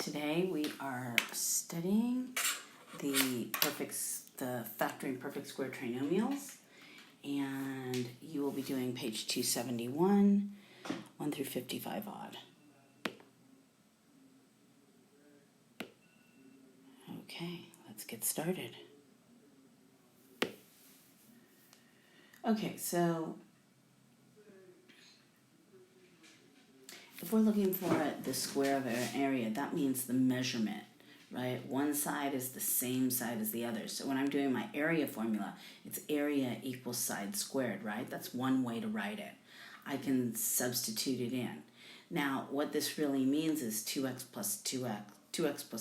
Today we are studying the factoring perfect square trinomials, and you will be doing page 271, 1 through 55 odd. Okay, let's get started. Okay, so if we're looking for the square of an area, that means the measurement, right? One side is the same side as the other. So when I'm doing my area formula, it's area equals side squared, right? That's one way to write it. I can substitute it in. Now, what this really means is 2x plus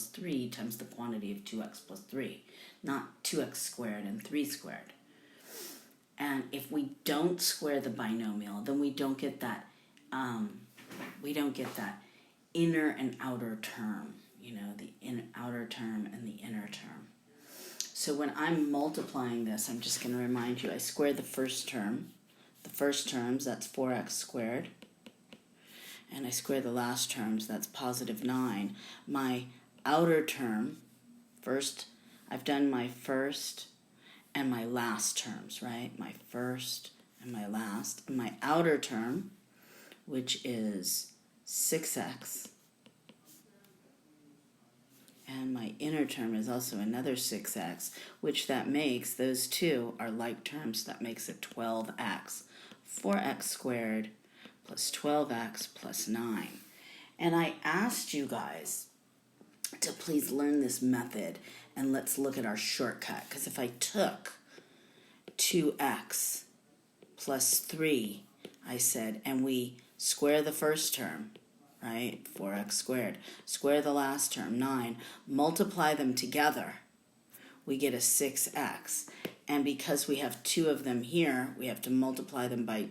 3 times the quantity of 2x plus 3, not 2x squared and 3 squared. And if we don't square the binomial, then we don't get that inner and outer term, the outer term and the inner term. So when I'm multiplying this, I'm just going to remind you, I square the first term. The first terms, that's 4x squared. And I square the last terms, that's positive 9. My outer term, first, I've done my first and my last terms, right? My first and my last. And my outer term, which is 6x, and my inner term is also another 6x, which that makes, those two are like terms, that makes it 12x. 4x squared plus 12x plus 9. And I asked you guys to please learn this method, and let's look at our shortcut, because if I took 2x plus 3, I said, and we square the first term, right, 4x squared, square the last term, 9, multiply them together, we get a 6x. And because we have two of them here, we have to multiply them by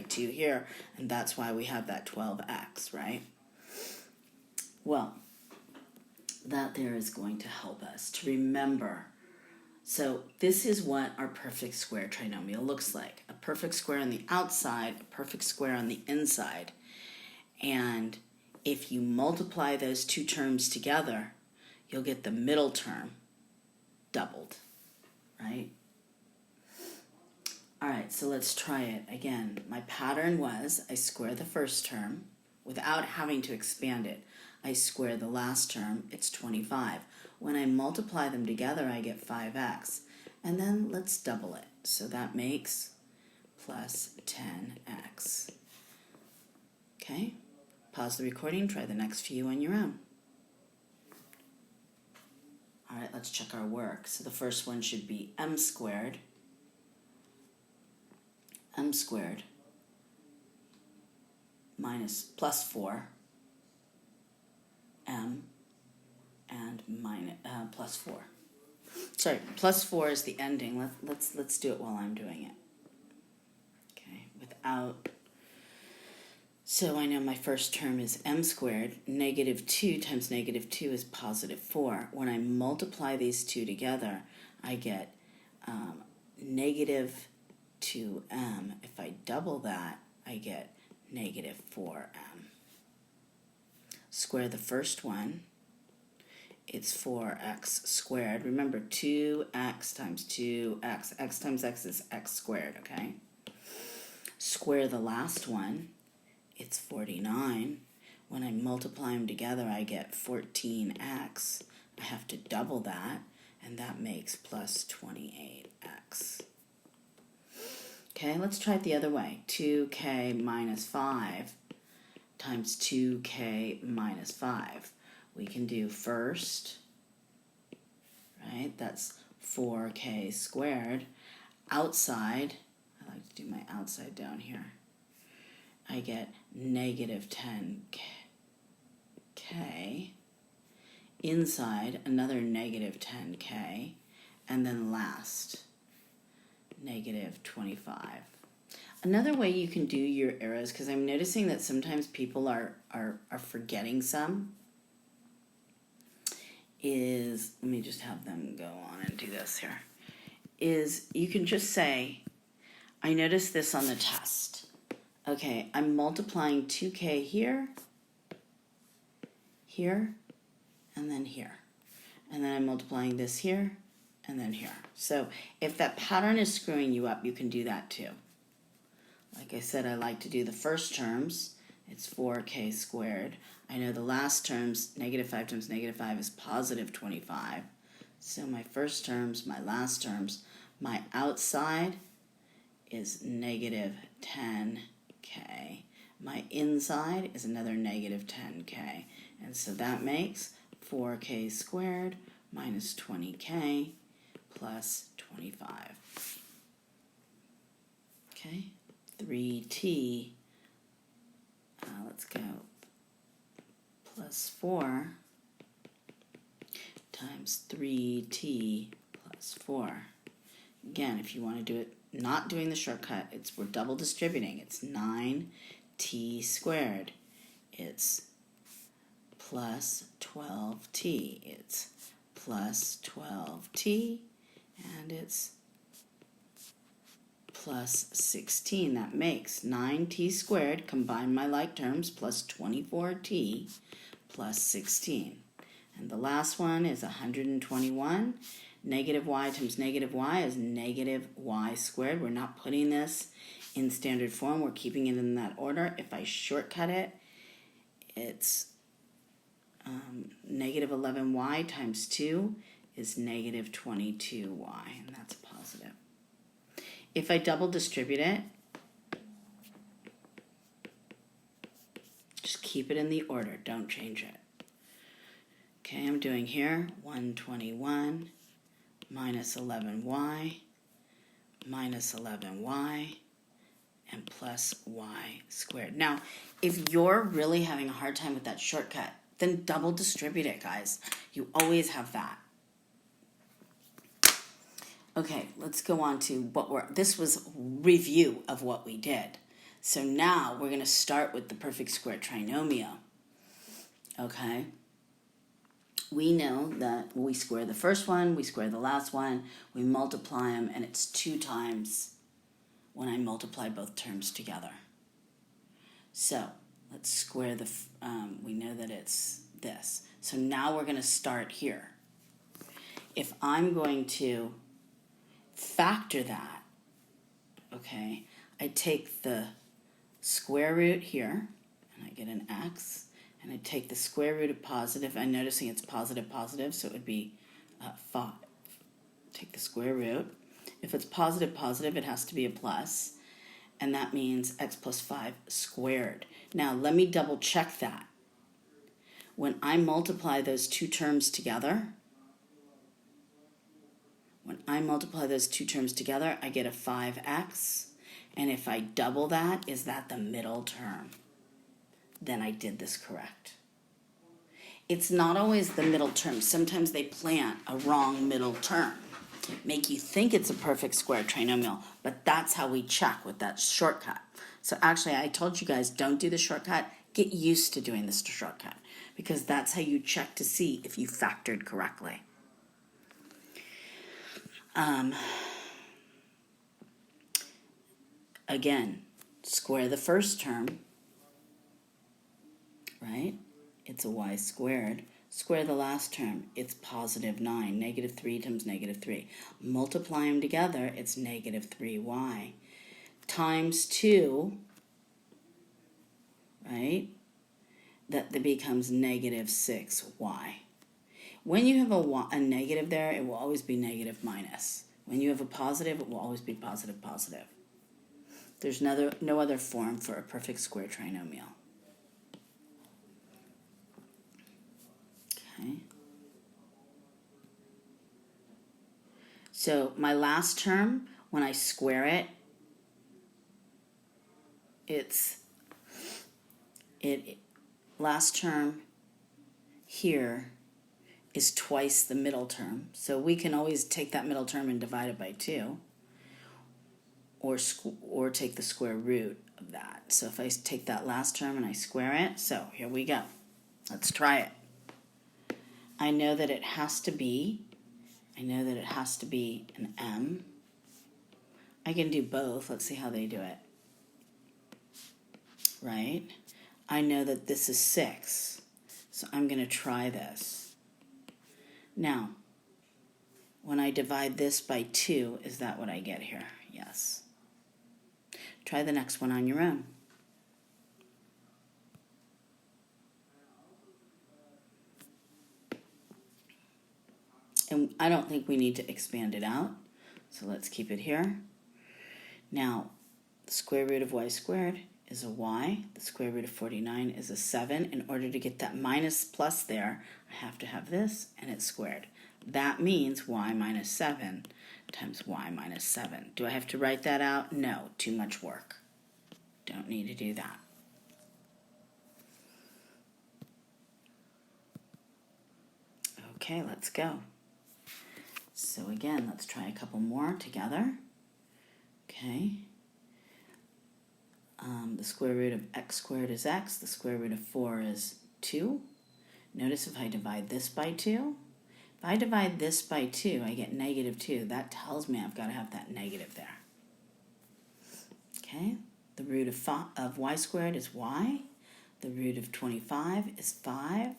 2 here, and that's why we have that 12x, right? Well, that there is going to help us to remember. So this is what our perfect square trinomial looks like. A perfect square on the outside, a perfect square on the inside. And if you multiply those two terms together, you'll get the middle term doubled, right? All right, so let's try it again. My pattern was I square the first term without having to expand it. I square the last term, it's 25. When I multiply them together, I get 5x. And then let's double it. So that makes plus 10x. Okay? Pause the recording, try the next few on your own. All right, let's check our work. So the first one should be m squared minus plus 4 m and minus plus 4. Sorry, plus 4 is the ending. Let's do it while I'm doing it. Okay, without. So I know my first term is m squared. Negative 2 times negative 2 is positive 4. When I multiply these two together, I get negative 2m. If I double that, I get negative 4m. Square the first one. It's 4x squared. Remember, 2x times 2x. X times x is x squared, okay? Square the last one. It's 49. When I multiply them together, I get 14x. I have to double that, and that makes plus 28x. Okay, let's try it the other way. 2k minus 5 times 2k minus 5. We can do first, right? That's 4k squared. Outside, I like to do my outside down here. I get negative 10k. Inside, another negative 10k. And then last, negative 25. Another way you can do your arrows, because I'm noticing that sometimes people are forgetting some, is, let me just have them go on and do this here, is you can just say, I noticed this on the test. Okay, I'm multiplying 2k here, and then here. And then I'm multiplying this here, and then here. So if that pattern is screwing you up, you can do that too. Like I said, I like to do the first terms. It's 4k squared. I know the last terms, negative 5 times negative 5 is positive 25. So my first terms, my last terms, my outside is negative 10k. My inside is another negative 10k. And so that makes 4k squared minus 20k plus 25. Okay, 3t, let's go, plus 4 times 3t plus 4. Again, if you want to do it not doing the shortcut, we're double distributing. It's 9t squared. It's plus 12t. It's plus 12t, and it's plus 16. That makes 9t squared, combine my like terms, plus 24t plus 16. And the last one is 121. Negative y times negative y is negative y squared. We're not putting this in standard form. We're keeping it in that order. If I shortcut it, it's negative 11y times 2 is negative 22y, and that's positive. If I double distribute it, just keep it in the order. Don't change it. Okay, I'm doing here 121 minus 11y minus 11y and plus y squared. Now, if you're really having a hard time with that shortcut, then double distribute it, guys. You always have that. Okay, let's go on to this was review of what we did. So now we're going to start with the perfect square trinomial. Okay? We know that we square the first one, we square the last one, we multiply them, and it's 2 times when I multiply both terms together. So let's square we know that it's this. So now we're going to start here. If I'm going to factor that, okay, I take the square root here, and I get an x, and I take the square root of positive. I'm noticing it's positive, positive, so it would be 5. Take the square root. If it's positive, positive, it has to be a plus, and that means x plus 5 squared. Now, let me double check that. When I multiply those two terms together, I get a 5x, and if I double that, is that the middle term? Then I did this correct. It's not always the middle term. Sometimes they plant a wrong middle term, make you think it's a perfect square trinomial, but that's how we check with that shortcut. So actually, I told you guys, don't do the shortcut. Get used to doing this shortcut, because that's how you check to see if you factored correctly. Again, square the first term, right? It's a y squared. Square the last term, it's positive 9. Negative 3 times negative 3. Multiply them together, it's negative 3y. Times 2, right? That becomes negative 6y. When you have a negative there, it will always be negative minus. When you have a positive, it will always be positive, positive. There's no other form for a perfect square trinomial. Okay. So my last term, when I square it, last term here is twice the middle term. So we can always take that middle term and divide it by 2, or take the square root of that. So if I take that last term and I square it, so here we go. Let's try it. I know that it has to be an m. I can do both. Let's see how they do it. Right? I know that this is 6. So I'm going to try this. Now, when I divide this by 2, is that what I get here? Yes. Try the next one on your own. And I don't think we need to expand it out, so let's keep it here. Now, the square root of y squared is a y. The square root of 49 is a 7. In order to get that minus plus there, I have to have this, and it's squared. That means y minus 7 times y minus 7. Do I have to write that out? No, too much work. Don't need to do that. Okay, let's go. So again, let's try a couple more together. Okay. The square root of x squared is x. The square root of 4 is 2. Notice if I divide this by 2, if I divide this by 2, I get negative 2. That tells me I've got to have that negative there. Okay. The root of y squared is y. The root of 25 is 5.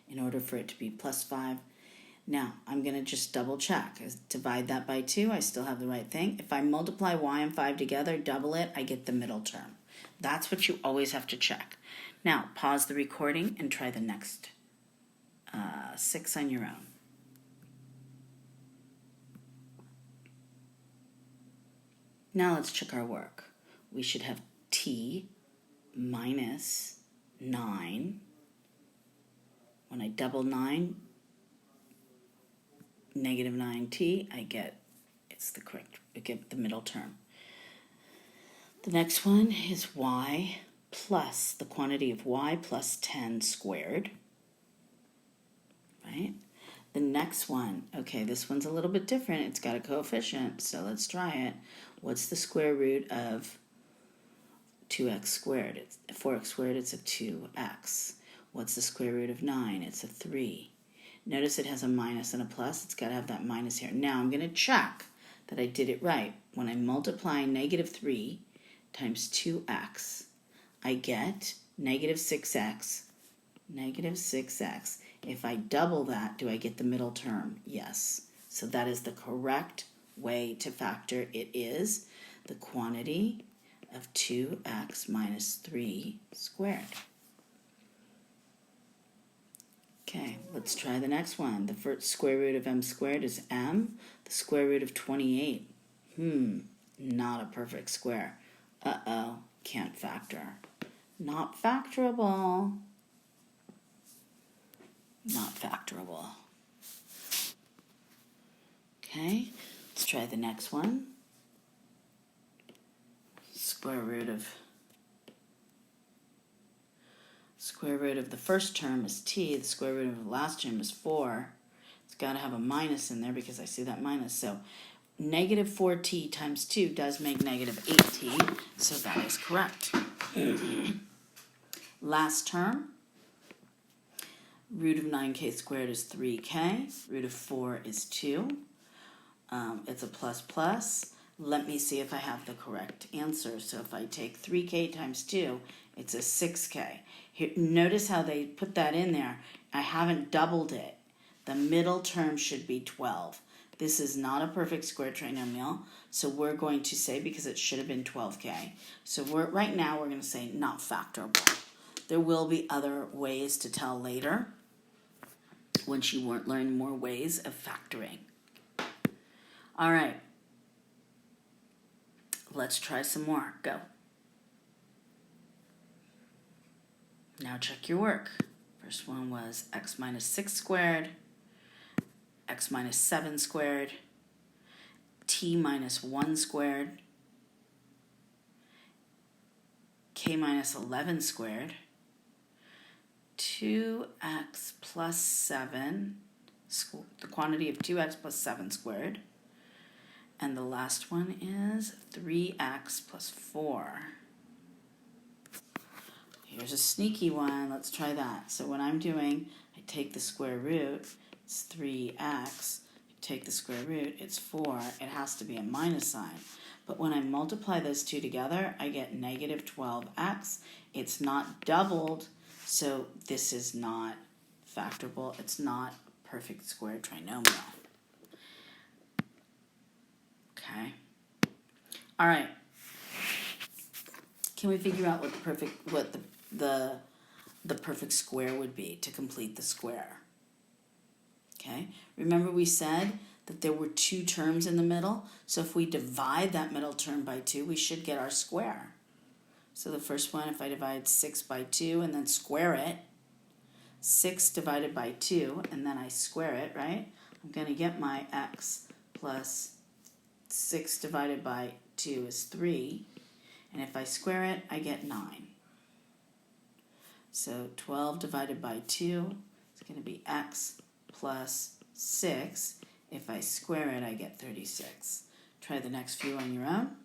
In order for it to be plus 5, now, I'm going to just double check. Divide that by 2, I still have the right thing. If I multiply y and 5 together, double it, I get the middle term. That's what you always have to check. Now, pause the recording and try the next 6 on your own. Now let's check our work. We should have t minus 9. When I double 9, negative 9t, I get the middle term. The next one is y plus the quantity of y plus 10 squared. Right? The next one, okay, this one's a little bit different. It's got a coefficient, so let's try it. What's the square root of 2x squared? It's 4x squared, it's a 2x. What's the square root of 9? It's a 3. Notice it has a minus and a plus. It's got to have that minus here. Now I'm going to check that I did it right. When I multiply negative 3 times 2x, I get negative 6x. Negative 6x. If I double that, do I get the middle term? Yes. So that is the correct way to factor. It is the quantity of 2x minus 3 squared. Okay, let's try the next one. The first square root of m squared is m. The square root of 28. Not a perfect square. Uh-oh, can't factor. Not factorable. Not factorable. Okay, let's try the next one. Square root of the first term is t. The square root of the last term is 4. It's got to have a minus in there because I see that minus. So negative 4t times 2 does make negative 8t. So that is correct. Last term. Root of 9k squared is 3k. Root of 4 is 2. It's a plus. Let me see if I have the correct answer. So if I take 3k times 2, it's a 6k. Here, notice how they put that in there. I haven't doubled it. The middle term should be 12. This is not a perfect square trinomial, so we're going to say, because it should have been 12k. So right now we're going to say not factorable. There will be other ways to tell later once you learn more ways of factoring. All right. Let's try some more. Go. Now check your work. First one was x minus 6 squared, x minus 7 squared, t minus 1 squared, k minus 11 squared, 2x plus 7, the quantity of 2x plus 7 squared, and the last one is 3x plus 4. Here's a sneaky one. Let's try that. So what I'm doing, I take the square root. It's 3x. Take the square root. It's 4. It has to be a minus sign. But when I multiply those two together, I get negative 12x. It's not doubled, so this is not factorable. It's not perfect square trinomial. Okay. All right. Can we figure out what the perfect square would be to complete the square? Okay. Remember we said that there were two terms in the middle, so if we divide that middle term by 2, we should get our square. So the first one, if I divide 6 by 2 and then square it, 6 divided by 2, and then I square it, right? I'm going to get my x plus 6 divided by 2 is 3. And if I square it, I get 9. So 12 divided by 2 is going to be x plus 6. If I square it, I get 36. Try the next few on your own.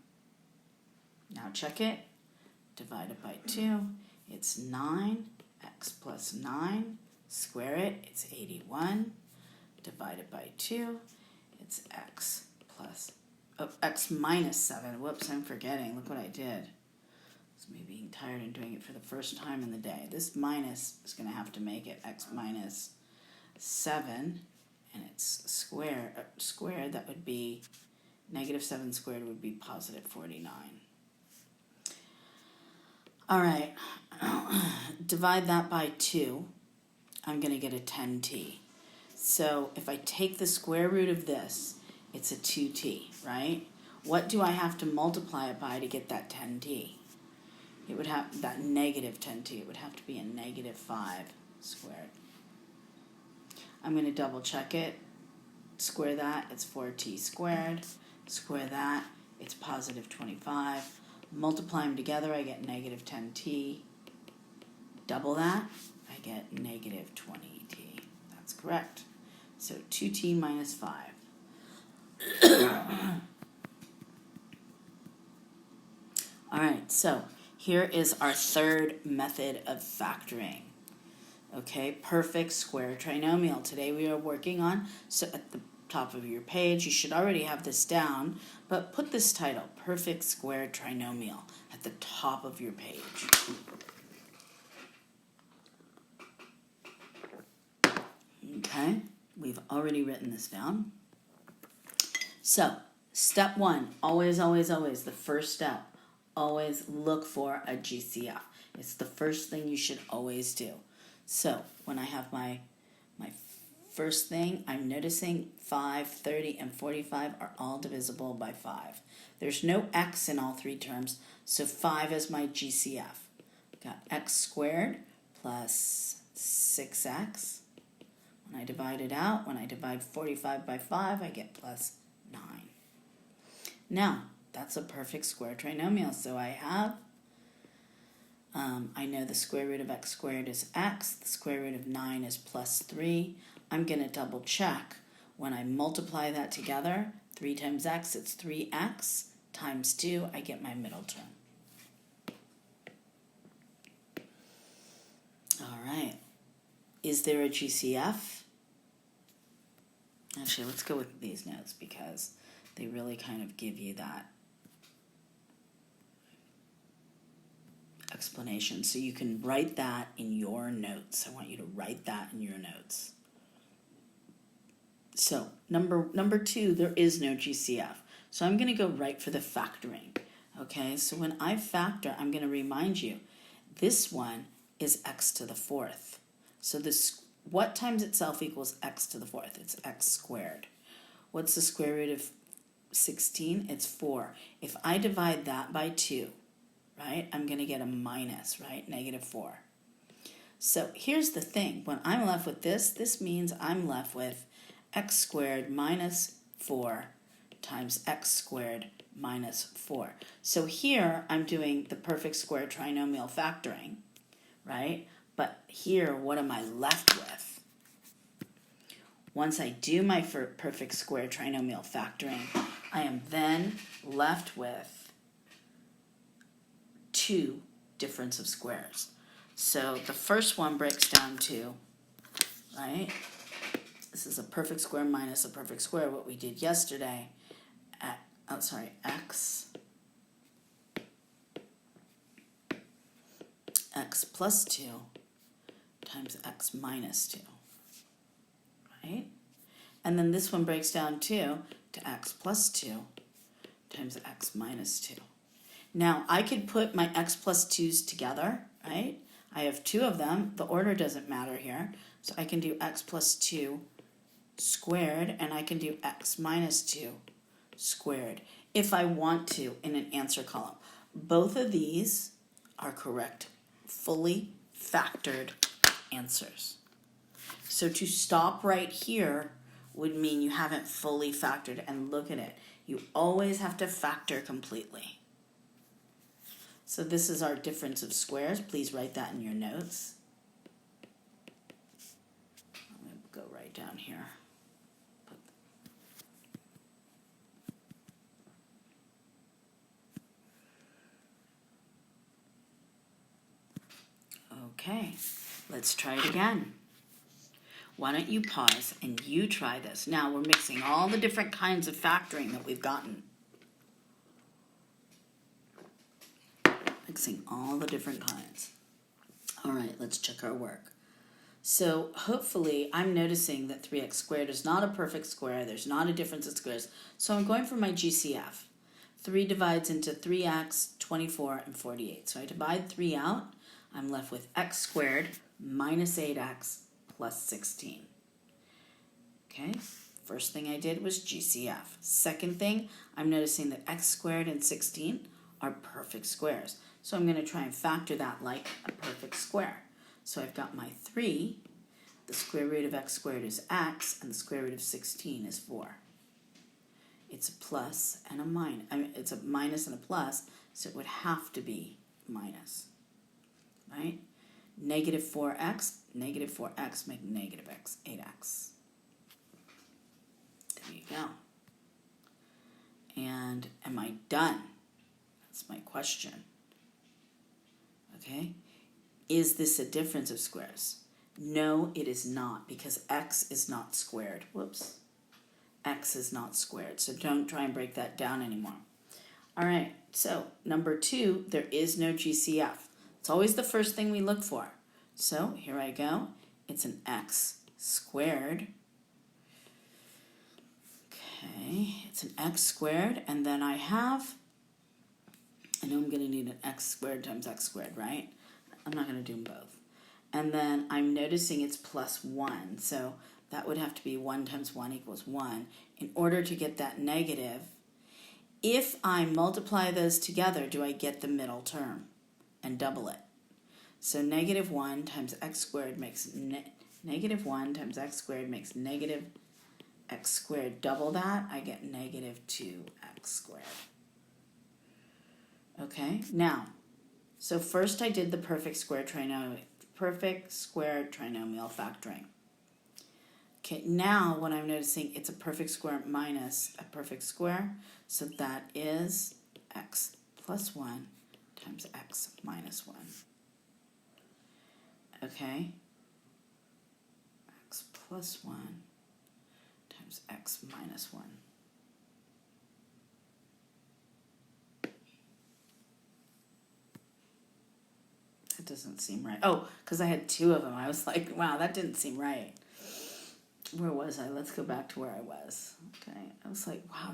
Now check it. Divided by 2, it's 9. X plus 9. Square it, it's 81. Divided by 2, it's x minus 7. Whoops, I'm forgetting. Look what I did. It's me being tired and doing it for the first time in the day. This minus is going to have to make it x minus 7, and it's squared. That would be negative 7 squared would be positive 49. All right, divide that by 2. I'm going to get a 10t. So if I take the square root of this, it's a 2t, right? What do I have to multiply it by to get that 10t? It would have that negative 10t. It would have to be a negative 5 squared. I'm going to double check it. Square that, it's 4t squared. Square that, it's positive 25. Multiply them together, I get negative 10t. Double that, I get negative 20t. That's correct. So 2t minus 5. All right, so here is our third method of factoring. Okay, perfect square trinomial. Today we are working on, so at the top of your page, you should already have this down, but put this title, perfect square trinomial, at the top of your page. Okay, we've already written this down. So, step 1, always, the first step, always look for a GCF. It's the first thing you should always do. So, when I have my first thing, I'm noticing 5, 30, and 45 are all divisible by 5. There's no x in all three terms, so 5 is my GCF. Got x squared plus 6x. When I divide it out, when I divide 45 by 5, I get plus 9. Now, that's a perfect square trinomial. So I have, I know the square root of x squared is x. The square root of 9 is plus 3. I'm going to double check. When I multiply that together, 3 times x, it's 3x, times 2, I get my middle term. All right. Is there a GCF? Actually, let's go with these notes because they really kind of give you that explanation. So you can write that in your notes. I want you to write that in your notes. So number 2, there is no GCF. So I'm going to go right for the factoring. Okay, so when I factor, I'm going to remind you, this one is x to the 4th. So this, what times itself equals x to the 4th? It's x squared. What's the square root of 16? It's 4. If I divide that by 2, right, I'm going to get a minus, right, negative 4. So here's the thing. When I'm left with this means I'm left with x squared minus 4 times x squared minus 4. So here I'm doing the perfect square trinomial factoring, right? But here, what am I left with? Once I do my perfect square trinomial factoring, I am then left with 2 difference of squares. So the first one breaks down to, right? This is a perfect square minus a perfect square, what we did yesterday. X plus 2 times x minus 2, right? And then this one breaks down too to x plus 2 times x minus 2. Now, I could put my x plus 2's together, right? I have two of them. The order doesn't matter here. So I can do x plus 2 squared, and I can do x minus 2 squared if I want to in an answer column. Both of these are correct, fully factored answers. So to stop right here would mean you haven't fully factored, and look at it. You always have to factor completely. So this is our difference of squares. Please write that in your notes. I'm going to go right down here. Okay, let's try it again. Why don't you pause and you try this. Now we're mixing all the different kinds of factoring that we've gotten. Mixing all the different kinds. All right, let's check our work. So hopefully I'm noticing that 3x squared is not a perfect square. There's not a difference of squares. So I'm going for my GCF. 3 divides into 3x, 24, and 48. So I divide 3 out. I'm left with x squared minus 8x plus 16. Okay, first thing I did was GCF. Second thing, I'm noticing that x squared and 16 are perfect squares. So I'm going to try and factor that like a perfect square. So I've got my 3, the square root of x squared is x, and the square root of 16 is 4. It's a plus and a minus. It's a minus and a plus, so it would have to be minus, right? Negative 4x make negative x, 8x. There you go. And am I done? That's my question. Okay. Is this a difference of squares? No, it is not, because x is not squared. Whoops. X is not squared, so don't try and break that down anymore. All right, so number 2, there is no GCF. It's always the first thing we look for. So here I go. It's an x squared. Okay, it's an x squared, and then I know I'm going to need an x squared times x squared, right? I'm not going to do them both. And then I'm noticing it's plus 1, so that would have to be 1 times 1 equals 1. In order to get that negative, if I multiply those together, do I get the middle term and double it? So negative 1 times x squared makes negative 1 times x squared makes negative x squared. Double that, I get negative 2x squared. Okay, now, so first I did the perfect square trinomial factoring. Okay, now what I'm noticing, it's a perfect square minus a perfect square, so that is x plus 1 times x minus 1. Okay, x plus 1 times x minus 1. That doesn't seem right. Oh, because I had 2 of them. I was like, wow, that didn't seem right. Where was I? Let's go back to where I was. Okay, I was like, wow,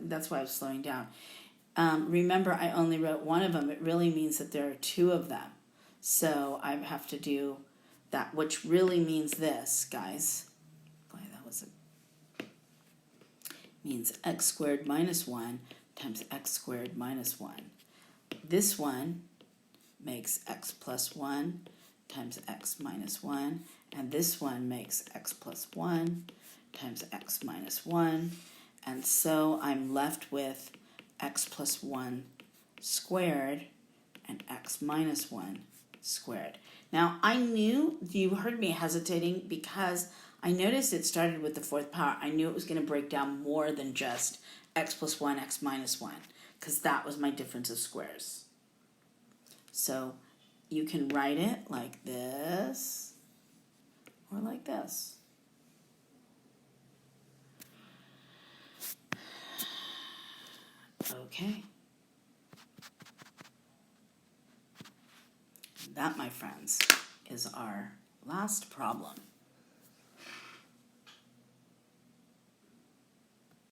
that's why I was slowing down. Remember, I only wrote 1 of them. It really means that there are 2 of them. So I have to do that, which really means this, guys. Boy, means x squared minus 1 times x squared minus 1. This one makes x plus 1 times x minus 1. And this one makes x plus 1 times x minus 1. And so I'm left with x plus 1 squared and x minus 1 squared. Now, I knew, you heard me hesitating because I noticed it started with the 4th power. I knew it was going to break down more than just x plus 1, x minus 1, because that was my difference of squares. So you can write it like this or like this. Okay. That, my friends, is our last problem.